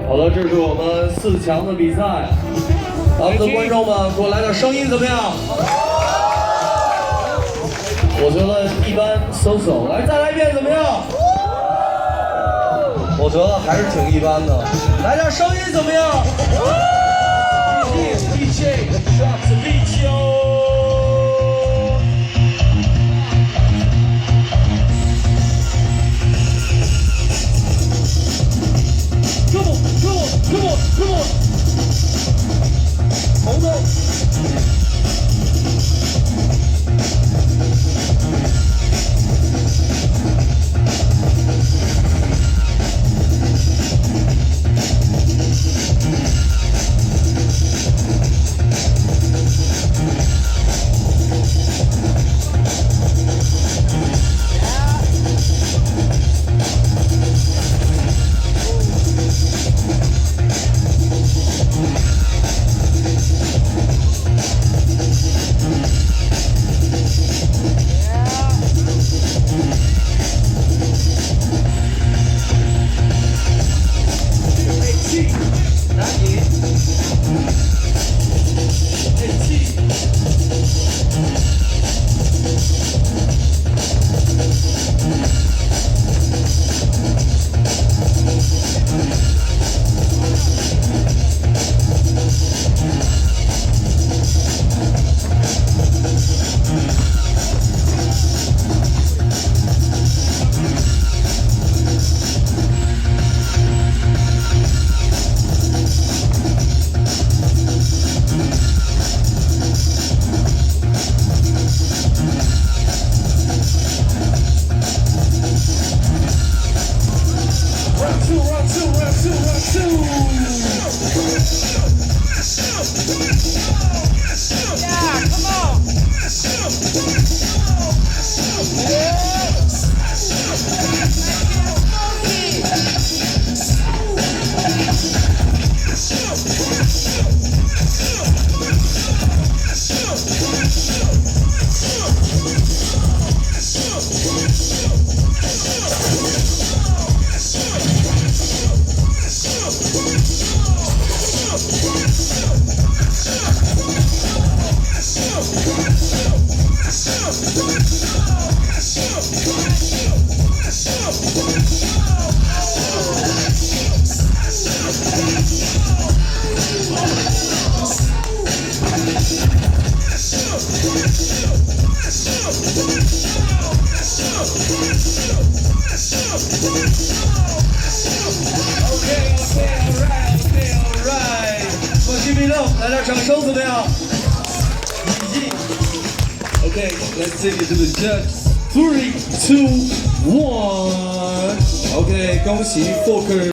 好的，这是我们4强的比赛，咱们的观众们给我来点声音怎么样？我觉得一般，so so，来再来一遍怎么样？我觉得还是挺一般的，来点声音怎么样？DJ drop the beat yo。Come on, come on, come on, come on. Hold on.来点掌声怎么样？Okay, let's take it to the judges. 3, 2, 1. Okay, 恭喜 Fokker。